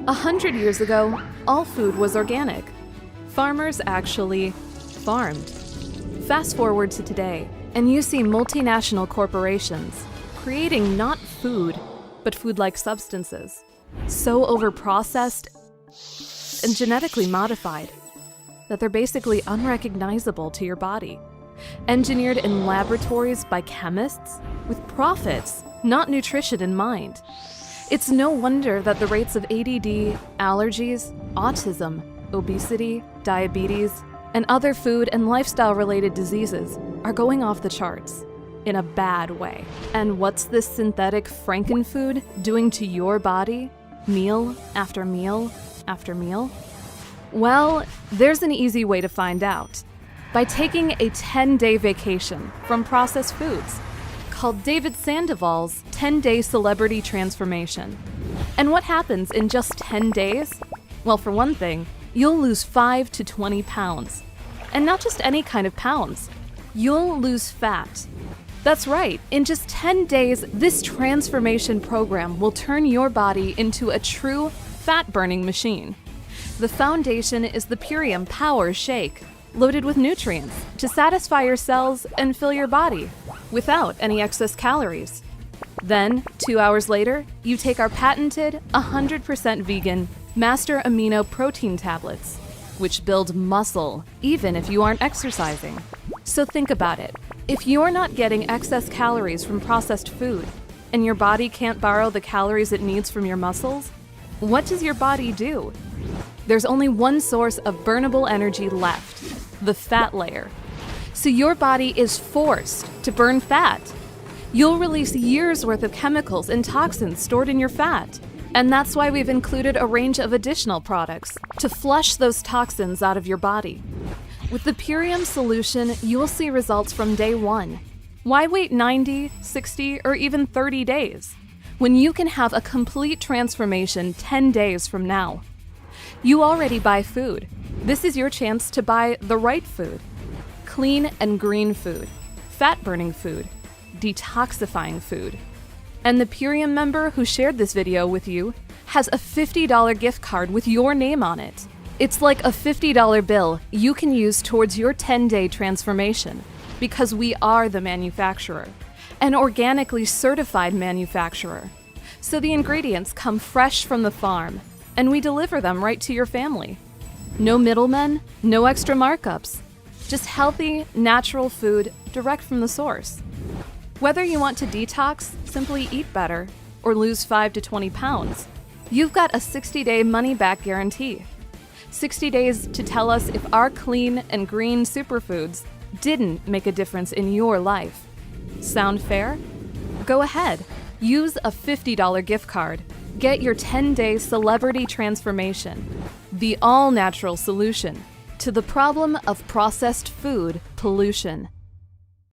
100 years ago, all food was organic. Farmers actually farmed. Fast forward to today, and you see multinational corporations creating not food, but food-like substances, so overprocessed and genetically modified that they're basically unrecognizable to your body. Engineered in laboratories by chemists with profits, not nutrition in mind. It's no wonder that the rates of ADD, allergies, autism, obesity, diabetes, and other food and lifestyle-related diseases are going off the charts in a bad way. And what's this synthetic frankenfood doing to your body, meal after meal after meal? Well, there's an easy way to find out. By taking a 10-day vacation from processed foods, called David Sandoval's 10-Day Celebrity Transformation. And what happens in just 10 days? Well, for one thing, you'll lose 5 to 20 pounds. And not just any kind of pounds. You'll lose fat. That's right, in just 10 days, this transformation program will turn your body into a true fat-burning machine. The foundation is the Purium Power Shake, loaded with nutrients to satisfy your cells and fill your body without any excess calories. Then, 2 hours later, you take our patented 100% vegan Master Amino Protein tablets, which build muscle even if you aren't exercising. So think about it. If you're not getting excess calories from processed food and your body can't borrow the calories it needs from your muscles, what does your body do? There's only one source of burnable energy left, the fat layer. So your body is forced to burn fat. You'll release years' worth of chemicals and toxins stored in your fat. And that's why we've included a range of additional products to flush those toxins out of your body. With the Purium solution, you'll see results from day one. Why wait 90, 60, or even 30 days when you can have a complete transformation 10 days from now? You already buy food. This is your chance to buy the right food. Clean and green food, fat-burning food, detoxifying food. And the Purium member who shared this video with you has a $50 gift card with your name on it. It's like a $50 bill you can use towards your 10-day transformation because we are the manufacturer, an organically certified manufacturer. So the ingredients come fresh from the farm, and we deliver them right to your family. No middlemen, no extra markups. Just healthy, natural food direct from the source. Whether you want to detox, simply eat better, or lose 5 to 20 pounds, you've got a 60-day money-back guarantee. 60 days to tell us if our clean and green superfoods didn't make a difference in your life. Sound fair? Go ahead. Use a $50 gift card. Get your 10-day celebrity transformation, the all-natural solution to the problem of processed food pollution.